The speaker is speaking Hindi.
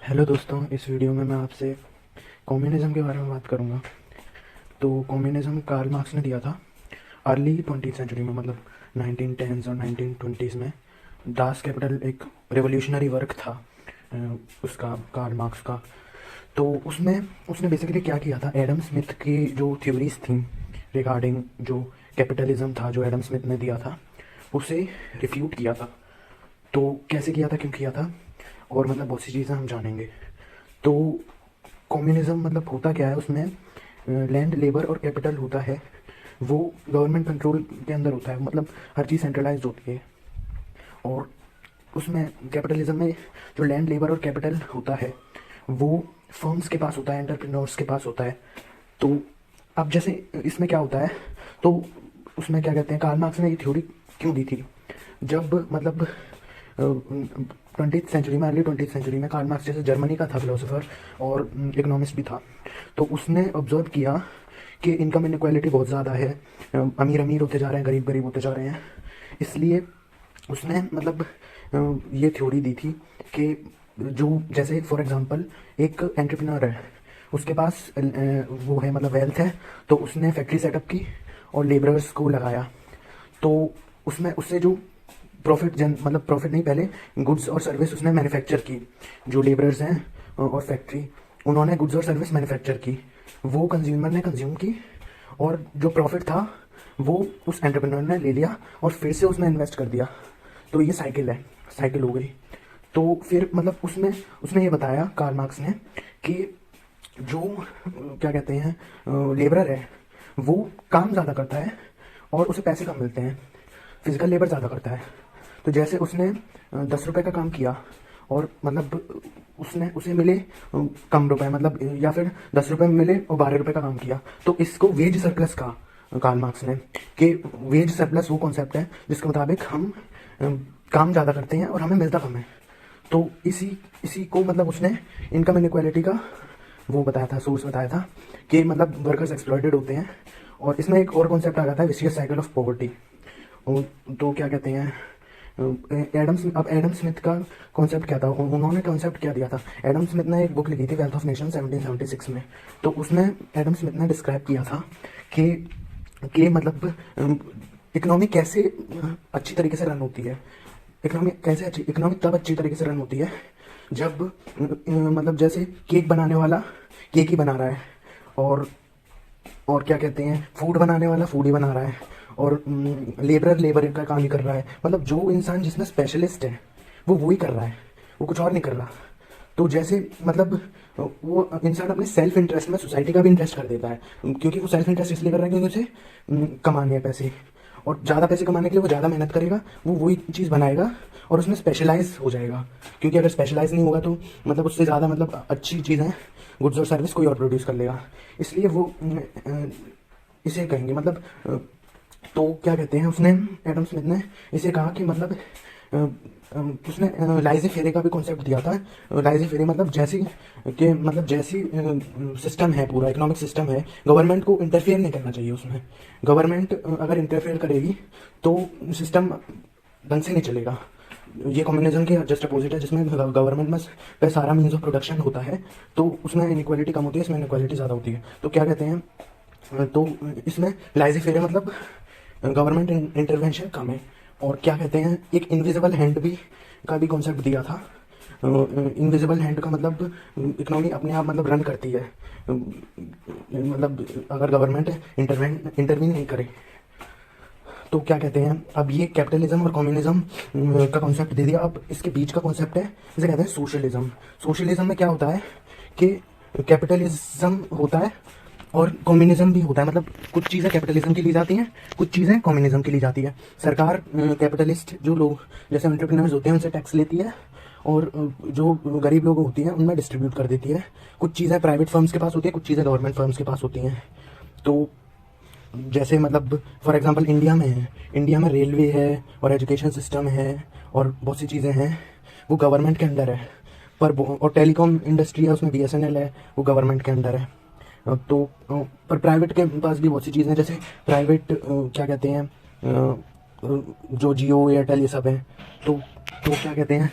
हेलो दोस्तों, इस वीडियो में मैं आपसे कम्युनिज़्म के बारे में बात करूंगा। तो कम्युनिज़्म कार्ल मार्क्स ने दिया था अर्ली 20th सेंचुरी में, मतलब 1910s और 1920s में। दास कैपिटल एक रेवोल्यूशनरी वर्क था उसका, कार्ल मार्क्स का। तो उसमें उसने बेसिकली क्या किया था, एडम स्मिथ की जो थ्योरीज थी रिगार्डिंग जो कैपिटलिज्म था, जो एडम स्मिथ ने दिया था, उसे रिफ्यूट किया था। तो कैसे किया था, क्यों किया था, और मतलब बहुत सी चीज़ें हम जानेंगे। तो कम्युनिज्म मतलब होता क्या है, उसमें लैंड, लेबर और कैपिटल होता है, वो गवर्नमेंट कंट्रोल के अंदर होता है, मतलब हर चीज़ सेंट्रलाइज्ड होती है। और उसमें कैपिटलिज्म में जो लैंड, लेबर और कैपिटल होता है वो फर्म्स के पास होता है, एंटरप्रेन्योर्स के पास होता है। तो अब जैसे इसमें क्या होता है, तो उसमें क्या कहते हैं, कार्ल मार्क्स ने ये थ्योरी क्यों दी थी, जब मतलब 20th सेंचुरी में, अर्ली 20th सेंचुरी में कार्ल मार्क्स जैसे जर्मनी का था फिलोसोफर और इकोनॉमिस्ट भी था। तो उसने ऑब्जर्व किया कि इनकम इनक्वालिटी बहुत ज़्यादा है, अमीर अमीर होते जा रहे हैं, गरीब गरीब होते जा रहे हैं। इसलिए उसने मतलब ये थ्योरी दी थी कि जो जैसे फॉर एग्जांपल एक एंटरप्रेन्योर है, उसके पास वो है, मतलब वेल्थ है, तो उसने फैक्ट्री सेटअप की और लेबरर्स को लगाया। तो उसमें उससे जो प्रॉफिट मतलब प्रॉफिट नहीं, पहले गुड्स और सर्विस उसने मैन्युफैक्चर की। जो लेबरर्स हैं और फैक्ट्री, उन्होंने गुड्स और सर्विस मैन्युफैक्चर की, वो कंज्यूमर ने कंज्यूम की, और जो प्रॉफिट था वो उस एंटरप्रेन्योर ने ले लिया और फिर से उसमें इन्वेस्ट कर दिया। तो ये साइकिल है, साइकिल हो गई। तो फिर मतलब उसमें उसने ये बताया कार्ल मार्क्स ने कि जो क्या कहते हैं लेबरर है, वो काम ज़्यादा करता है और उसे पैसे कम मिलते हैं, फिजिकल लेबर ज़्यादा करता है। तो जैसे उसने 10 रुपये का काम किया और मतलब उसने उसे मिले कम रुपए, मतलब या फिर 10 रुपये में मिले और 12 रुपये का काम किया, तो इसको वेज सरप्लस कहा कार्ल मार्क्स ने। कि वेज सरप्लस वो कॉन्सेप्ट है जिसके मुताबिक हम काम ज़्यादा करते हैं और हमें मिलता कम है। तो इसी इसी को मतलब उसने इनकम इनक्वालिटी का वो बताया था, सोर्स बताया था कि मतलब वर्कर्स एक्सप्लॉइटेड होते हैं। और इसमें एक और कॉन्सेप्ट आ जाता है, विशियस साइकिल ऑफ पॉवर्टी। तो क्या कहते हैं, अब एडम स्मिथ का कॉन्सेप्ट क्या था, उन्होंने कॉन्सेप्ट क्या दिया था। एडम स्मिथ ने एक बुक लिखी थी, वेल्थ ऑफ नेशन, 1776 में। तो उसमें एडम स्मिथ ने डिस्क्राइब किया था कि मतलब इकोनॉमी कैसे अच्छी तरीके से रन होती है। इकोनॉमी तब अच्छी तरीके से रन होती है जब मतलब जैसे केक बनाने वाला केक ही बना रहा है, और क्या कहते हैं, फूड बनाने वाला फूड ही बना रहा है, और लेबरर लेबर का काम ही कर रहा है। मतलब जो इंसान जिसमें स्पेशलिस्ट है वो ही कर रहा है, वो कुछ और नहीं कर रहा। तो जैसे मतलब वो इंसान अपने सेल्फ इंटरेस्ट में सोसाइटी का भी इंटरेस्ट कर देता है, क्योंकि वो सेल्फ इंटरेस्ट इसलिए कर रहा है क्योंकि उसे कमाने हैं पैसे, और ज़्यादा पैसे कमाने के लिए वो ज़्यादा मेहनत करेगा, वो वही चीज़ बनाएगा और उसमें स्पेशलाइज हो जाएगा। क्योंकि अगर स्पेशलाइज नहीं होगा तो मतलब उससे ज़्यादा मतलब अच्छी चीज़ें, गुड्स और सर्विस कोई और प्रोड्यूस कर लेगा। इसलिए वो इसे कहेंगे मतलब तो क्या कहते हैं, उसने एडम स्मिथ ने इसे कहा कि मतलब उसने लाइजे फेरे का भी कॉन्सेप्ट दिया था। लाइजे फेरे मतलब जैसी सिस्टम है, पूरा इकोनॉमिक सिस्टम है, गवर्नमेंट को इंटरफेयर नहीं करना चाहिए उसमें। गवर्नमेंट अगर इंटरफेयर करेगी तो सिस्टम ढंग से नहीं चलेगा। ये कम्युनिज्म के जस्ट अपोजिट है, जिसमें गवर्नमेंट में पे सारा मीन्स ऑफ प्रोडक्शन होता है, तो उसमें इनक्वालिटी कम होती है, इसमें इनक्वालिटी ज़्यादा होती है। तो क्या कहते हैं, तो इसमें लाइजे फेरे मतलब गवर्नमेंट इंटरवेंशन कम है। और क्या कहते हैं, एक इनविजिबल हैंड भी का भी कॉन्सेप्ट दिया था। इनविजिबल हैंड का मतलब इकोनॉमी अपने आप मतलब रन करती है, मतलब अगर गवर्नमेंट इंटरवीन नहीं करे। तो क्या कहते हैं, अब ये कैपिटलिज्म और कम्युनिज्म का कॉन्सेप्ट दे दिया। अब इसके बीच का कॉन्सेप्ट है, इसे कहते हैं सोशलिज्म। सोशलिज्म में क्या होता है कि कैपिटलिज्म होता है और कम्युनिज्म भी होता है, मतलब कुछ चीज़ें कैपिटलिज्म की ली जाती हैं, कुछ चीज़ें कम्युनिज्म की ली जाती है। सरकार कैपिटलिस्ट जो लोग जैसे एंटरप्रेन्योर्स होते हैं उनसे टैक्स लेती है, और जो गरीब लोग होती हैं उनमें डिस्ट्रीब्यूट कर देती है। कुछ चीज़ें प्राइवेट फर्म्स के पास होती हैं, कुछ चीज़ें गवर्नमेंट फर्म्स के पास होती हैं। तो जैसे मतलब फॉर एग्जांपल इंडिया में रेलवे है और एजुकेशन सिस्टम है और बहुत सी चीज़ें हैं, वो गवर्नमेंट के अंडर है। और टेलीकॉम इंडस्ट्री है, उसमें बीएसएनएल है, वो गवर्नमेंट के अंडर है। तो पर प्राइवेट के पास भी बहुत सी चीज़ें हैं, जैसे प्राइवेट क्या कहते हैं, जो जियो एयरटेल ये सब है। तो क्या कहते हैं,